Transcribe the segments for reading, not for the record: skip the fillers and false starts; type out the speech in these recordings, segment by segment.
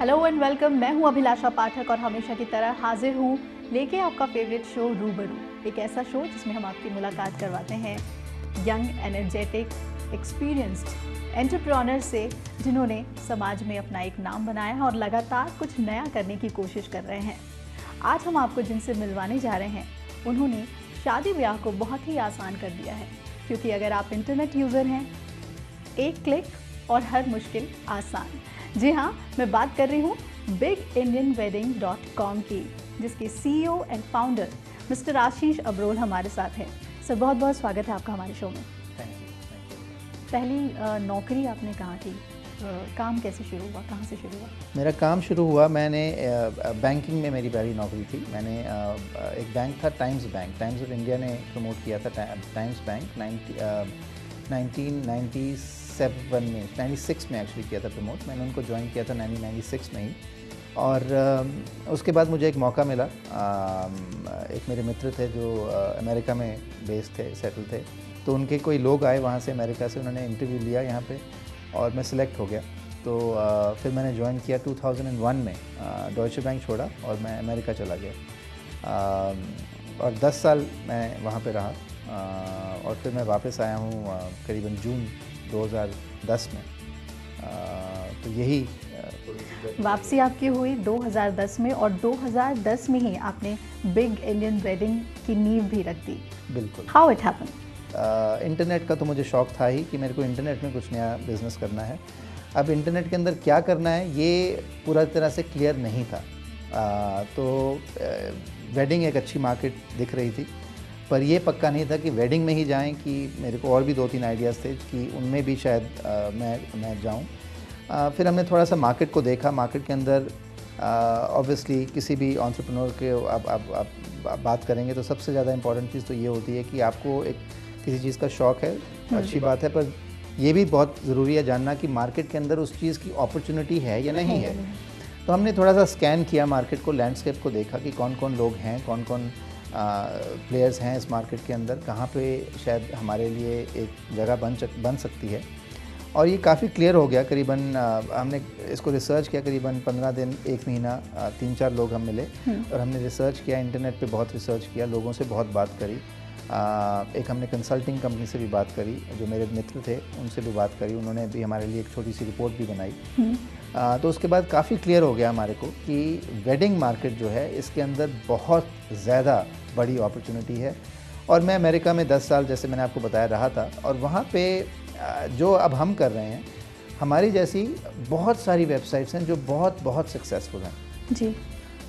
Hello and welcome. मैं हूं अभिलाषा पाठक और हमेशा की तरह हाजिर हूं लेके आपका फेवरेट शो रूबरू, एक ऐसा शो जिसमें हम आपकी मुलाकात करवाते हैं यंग, एनर्जेटिक, एक्सपीरियंस्ड एंटरप्रेन्योर से, जिन्होंने समाज में अपना एक नाम बनाया है और लगातार कुछ नया करने की कोशिश कर रहे हैं। आज हम आपको जिनसे मिलवाने जा रहे हैं, उन्होंने शादी ब्याह को बहुत ही आसान कर दिया है, क्योंकि अगर आप इंटरनेट यूज़र हैं, एक क्लिक और हर मुश्किल आसान। जी हाँ, मैं बात कर रही हूँ bigindianwedding.com की, जिसके CEO एंड फाउंडर मिस्टर आशीष अब्रोल हमारे साथ हैं। सर, बहुत बहुत स्वागत है आपका हमारे शो में। Thank you. पहली नौकरी आपने कहाँ की? काम कैसे शुरू हुआ, कहाँ से शुरू हुआ? मेरा काम शुरू हुआ, मैंने बैंकिंग में मेरी पहली नौकरी थी। मैंने एक बैंक था, times bank, times of India ने प्रमोट किया था टाइम्स बैंक 1997 में, 96 में एक्चुअली किया था प्रमोट। मैंने उनको ज्वाइन किया था 1996 में ही। और उसके बाद मुझे एक मौका मिला। एक मेरे मित्र थे जो अमेरिका में बेस्ड थे, सेटल थे, तो उनके कोई लोग आए वहाँ से, अमेरिका से, उन्होंने इंटरव्यू लिया यहाँ पे और मैं सिलेक्ट हो गया। तो फिर मैंने ज्वाइन किया 2001 में, डॉयचे बैंक छोड़ा और मैं अमेरिका चला गया। और 10 साल मैं वहाँ पे रहा। और फिर मैं वापस आया हूँ करीबन जून 2010 में। तो यही वापसी आपकी हुई 2010 में, और 2010 में ही आपने बिग इंडियन वेडिंग की नींव भी रख दी। बिल्कुल। How it happen? इंटरनेट का तो मुझे शौक़ था ही कि मेरे को इंटरनेट में कुछ नया बिज़नेस करना है। अब इंटरनेट के अंदर क्या करना है ये पूरा तरह से क्लियर नहीं था। तो वेडिंग एक अच्छी मार्केट दिख रही थी, पर ये पक्का नहीं था कि वेडिंग में ही जाएं, कि मेरे को और भी 2-3 आइडियाज़ थे कि उनमें भी शायद मैं जाऊं। फिर हमने थोड़ा सा मार्केट को देखा। मार्केट के अंदर ऑब्वियसली किसी भी एंटरप्रेन्योर के आप बात करेंगे तो सबसे ज़्यादा इम्पॉर्टेंट चीज़ तो ये होती है कि आपको एक किसी चीज़ का शौक़ है, अच्छी बात है, पर ये भी बहुत ज़रूरी है जानना कि मार्केट के अंदर उस चीज़ की अपॉर्चुनिटी है या नहीं है। तो हमने थोड़ा सा स्कैन किया मार्केट को, लैंडस्केप को देखा कि कौन कौन लोग हैं, कौन कौन प्लेयर्स हैं इस मार्केट के अंदर, कहाँ पे शायद हमारे लिए एक जगह बन सकती है। और ये काफ़ी क्लियर हो गया। करीबन हमने इसको रिसर्च किया, करीबन 15 दिन, 1 महीना, 3-4 लोग हम मिले और हमने रिसर्च किया, इंटरनेट पे बहुत रिसर्च किया, लोगों से बहुत बात करी। एक हमने कंसल्टिंग कंपनी से भी बात करी, जो मेरे मित्र थे उनसे भी बात करी, उन्होंने भी हमारे लिए एक छोटी सी रिपोर्ट भी बनाई। तो उसके बाद काफ़ी क्लियर हो गया हमारे को कि वेडिंग मार्केट जो है इसके अंदर बहुत ज़्यादा बड़ी अपॉर्चुनिटी है। और मैं अमेरिका में 10 साल, जैसे मैंने आपको बताया, रहा था, और वहाँ पे जो अब हम कर रहे हैं, हमारी जैसी बहुत सारी वेबसाइट्स हैं जो बहुत बहुत सक्सेसफुल हैं जी।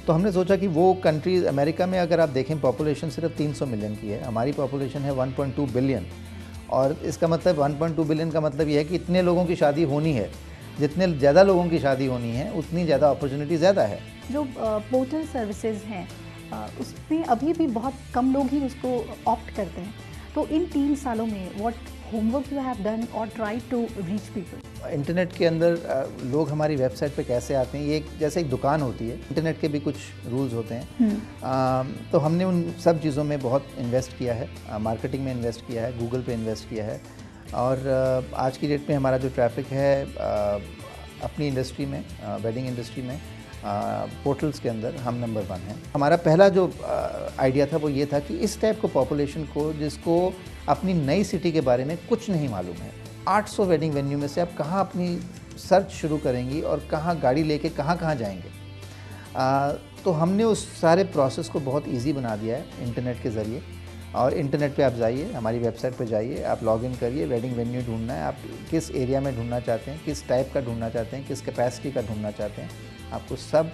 तो हमने सोचा कि वो कंट्रीज़, अमेरिका में अगर आप देखें पॉपुलेशन सिर्फ 300 मिलियन की है, हमारी पॉपुलेशन है 1.2 बिलियन। और इसका मतलब 1.2 बिलियन का मतलब ये है कि इतने लोगों की शादी होनी है, जितने ज़्यादा लोगों की शादी होनी है उतनी ज़्यादा अपॉर्चुनिटी ज़्यादा है। जो पोर्टल सर्विसेज हैं उसमें अभी भी बहुत कम लोग ही उसको ऑप्ट करते हैं। तो इन 3 सालों में what homework you have done और try to reach people? Internet के अंदर लोग हमारी वेबसाइट पे कैसे आते हैं, ये जैसे एक दुकान होती है, इंटरनेट के भी कुछ रूल्स होते हैं। तो हमने उन सब चीज़ों में बहुत इन्वेस्ट किया है, मार्केटिंग में इन्वेस्ट किया है, गूगल पे इन्वेस्ट किया है। और आज की डेट में हमारा जो ट्रैफिक है अपनी इंडस्ट्री में, वेडिंग इंडस्ट्री में, पोर्टल्स के अंदर हम नंबर 1 हैं। हमारा पहला जो आइडिया था वो ये था कि इस टाइप को पॉपुलेशन को, जिसको अपनी नई सिटी के बारे में कुछ नहीं मालूम है, 800 वेडिंग वेन्यू में से आप कहाँ अपनी सर्च शुरू करेंगी और कहाँ गाड़ी लेके कहाँ जाएंगे। तो हमने उस सारे प्रोसेस को बहुत इजी बना दिया है इंटरनेट के ज़रिए। और इंटरनेट पे आप जाइए, हमारी वेबसाइट पे जाइए, आप लॉगिन करिए, वेडिंग वेन्यू ढूंढना है, आप किस एरिया में ढूंढना चाहते हैं, किस टाइप का ढूंढना चाहते हैं, किस कैपेसिटी का ढूंढना चाहते हैं, आपको सब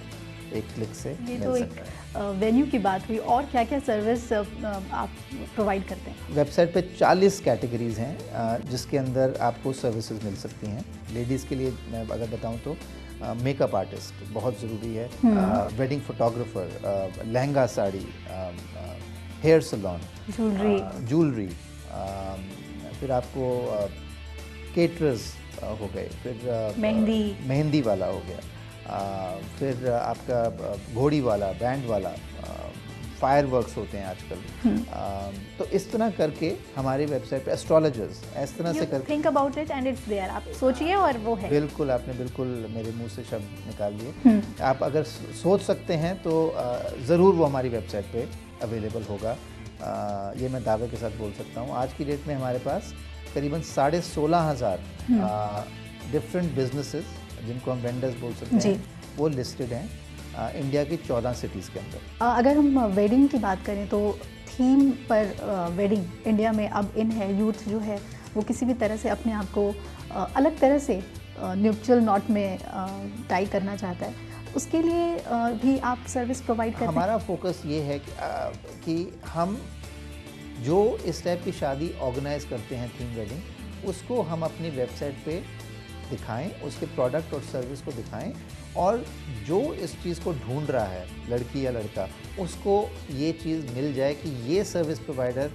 एक क्लिक से मिल सकता है। ये तो एक वेन्यू की बात हुई, और क्या क्या सर्विस आप प्रोवाइड करते हैं? वेबसाइट पे 40 कैटेगरीज़ हैं जिसके अंदर आपको सर्विसेज मिल सकती हैं। लेडीज़ के लिए मैं अगर बताऊं तो मेकअप आर्टिस्ट बहुत ज़रूरी है, wedding photographer, lehenga sari, hair salon, jewellery, फिर आपको केटरर्स हो गए, फिर मेहंदी वाला हो गया, फिर आपका घोड़ी वाला, बैंड वाला, फायरवर्क्स होते हैं आजकल। तो इस तरह करके हमारी वेबसाइट पे एस्ट्रोलॉजर्स इस तरह से करके think about it and it's there, आप सोचिए और वो है। बिल्कुल, आपने बिल्कुल मेरे मुंह से शब्द निकाल दिए। आप अगर सोच सकते हैं तो ज़रूर वो हमारी वेबसाइट पे अवेलेबल होगा। ये मैं दावे के साथ बोल सकता हूँ। आज की डेट में हमारे पास करीबन 16,500 डिफरेंट बिजनेसेस, जिनको हम वेंडर्स बोल सकते हैं, वो लिस्टेड हैं इंडिया की 14 सिटीज़ के अंदर। अगर हम वेडिंग की बात करें तो थीम पर वेडिंग इंडिया में अब इन है। यूथ जो है वो किसी भी तरह से अपने आप को अलग तरह से न्यूट्रल नॉट में टाई करना चाहता है, उसके लिए भी आप सर्विस प्रोवाइड करते हैं? हमारा फोकस ये है कि हम जो इस टाइप की शादी ऑर्गेनाइज करते हैं, थीम वेडिंग, उसको हम अपनी वेबसाइट पे दिखाएं, उसके प्रोडक्ट और सर्विस को दिखाएं, और जो इस चीज़ को ढूंढ रहा है, लड़की या लड़का, उसको ये चीज़ मिल जाए कि ये सर्विस प्रोवाइडर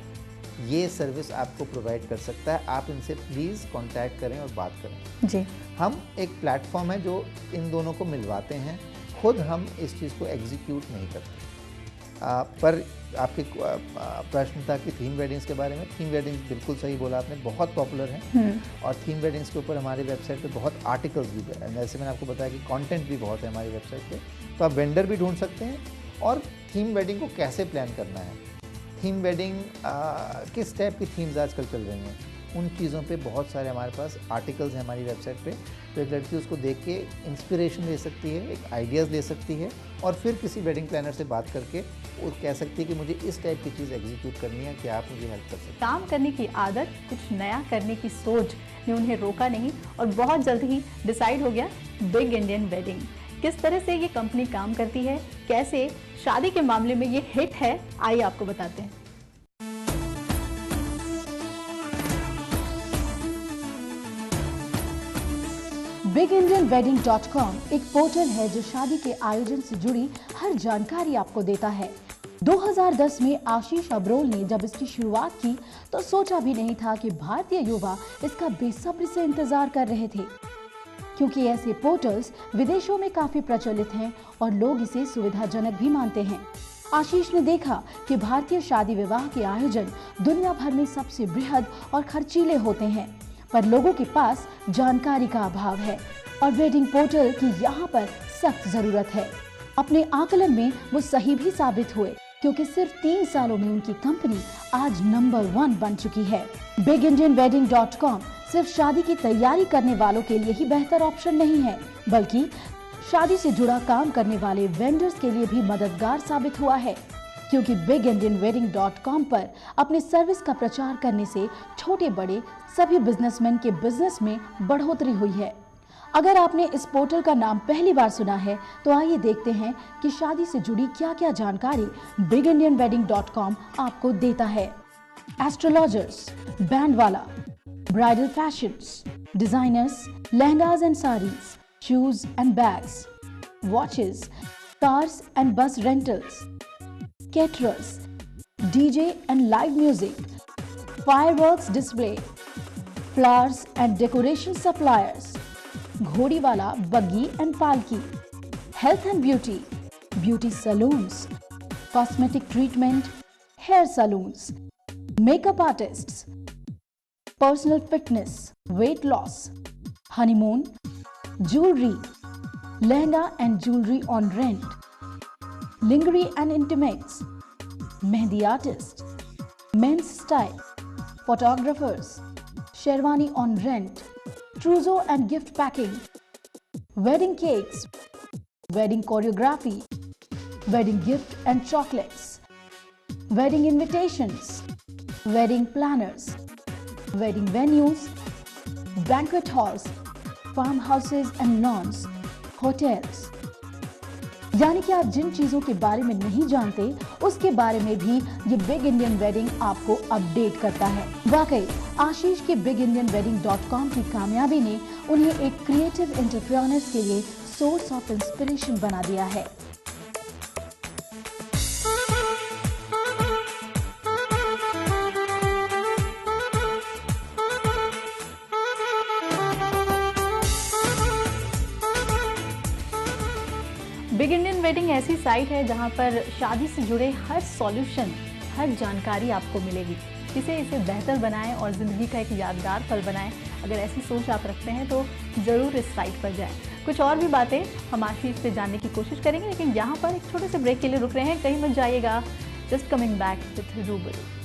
ये सर्विस आपको प्रोवाइड कर सकता है, आप इनसे प्लीज़ कांटेक्ट करें और बात करें। जी, हम एक प्लेटफॉर्म है जो इन दोनों को मिलवाते हैं, खुद हम इस चीज़ को एग्जीक्यूट नहीं करते। पर आपके प्रश्न था कि थीम वेडिंग्स के बारे में। थीम वेडिंग्स बिल्कुल सही बोला आपने, बहुत पॉपुलर हैं, और थीम वेडिंग्स के ऊपर हमारी वेबसाइट पे बहुत आर्टिकल्स भी है। जैसे मैंने आपको बताया कि कंटेंट भी बहुत है हमारी वेबसाइट पे, तो आप वेंडर भी ढूंढ सकते हैं। और थीम वेडिंग को कैसे प्लान करना है, थीम वेडिंग किस टाइप की थीम्स आजकल चल रही हैं, उन चीज़ों पे बहुत सारे हमारे पास आर्टिकल्स हैं हमारी वेबसाइट पे। तो एक लड़की उसको देख के इंस्पिरेशन ले सकती है, एक आइडियाज़ ले सकती है, और फिर किसी वेडिंग प्लानर से बात करके वो कह सकती है कि मुझे इस टाइप की चीज़ एग्जीक्यूट करनी है, क्या आप मुझे हेल्प कर सकते हैं। काम करने की आदत, कुछ नया करने की सोच ने उन्हें रोका नहीं, और बहुत जल्द ही डिसाइड हो गया बिग इंडियन वेडिंग। किस तरह से ये कंपनी काम करती है, कैसे शादी के मामले में ये हिट है, आइए आपको बताते हैं। BigIndianWedding.com एक पोर्टल है जो शादी के आयोजन से जुड़ी हर जानकारी आपको देता है। 2010 में आशीष अब्रोल ने जब इसकी शुरुआत की तो सोचा भी नहीं था कि भारतीय युवा इसका बेसब्री से इंतजार कर रहे थे, क्योंकि ऐसे पोर्टल्स विदेशों में काफी प्रचलित हैं और लोग इसे सुविधाजनक भी मानते हैं। आशीष ने देखा कि भारतीय शादी विवाह के आयोजन दुनिया भर में सबसे बृहद और खर्चीले होते हैं, पर लोगों के पास जानकारी का अभाव है, और वेडिंग पोर्टल की यहाँ पर सख्त जरूरत है। अपने आकलन में वो सही भी साबित हुए, क्योंकि सिर्फ 3 सालों में उनकी कंपनी आज नंबर 1 बन चुकी है। BigIndianWedding.com सिर्फ शादी की तैयारी करने वालों के लिए ही बेहतर ऑप्शन नहीं है, बल्कि शादी से जुड़ा काम करने वाले वेंडर्स के लिए भी मददगार साबित हुआ है, क्योंकि BigIndianWedding.com पर अपने सर्विस का प्रचार करने से छोटे बड़े सभी बिजनेसमैन के बिजनेस में बढ़ोतरी हुई है। अगर आपने इस पोर्टल का नाम पहली बार सुना है तो आइए देखते हैं कि शादी से जुड़ी क्या क्या जानकारी BigIndianWedding.com आपको देता है। एस्ट्रोलॉजर्स, बैंड वाला, bridal fashions, designers, lehengas and saris, shoes and bags, watches, cars and बस rentals, caterers, DJ and live music, fireworks display, flowers and decoration suppliers, घोड़ी वाला, buggy and palki, health and beauty, beauty salons, cosmetic treatment, hair salons, makeup artists, personal fitness, weight loss, honeymoon, jewelry, lehenga and jewelry on rent, lingerie and intimates, mehndi artist, men's style, photographers, sherwani on rent, trousseau and gift packing, wedding cakes, wedding choreography, wedding gift and chocolates, wedding invitations, wedding planners, wedding venues, banquet halls, farmhouses and lawns, hotels। यानी कि आप जिन चीजों के बारे में नहीं जानते उसके बारे में भी ये बिग इंडियन वेडिंग आपको अपडेट करता है। वाकई आशीष के BigIndianWedding.com की कामयाबी ने उन्हें एक क्रिएटिव एंटरप्रेन्योर्स के लिए सोर्स ऑफ इंस्पिरेशन बना दिया है। बिग इंडियन वेडिंग ऐसी साइट है जहां पर शादी से जुड़े हर सॉल्यूशन, हर जानकारी आपको मिलेगी। किसे इसे बेहतर बनाएं और ज़िंदगी का एक यादगार पल बनाएं। अगर ऐसी सोच आप रखते हैं तो ज़रूर इस साइट पर जाएं। कुछ और भी बातें हम आशीष से जानने की कोशिश करेंगे, लेकिन यहाँ पर एक छोटे से ब्रेक के लिए रुक रहे हैं। कहीं मत जाइएगा। जस्ट कमिंग बैक विथ रूबरू।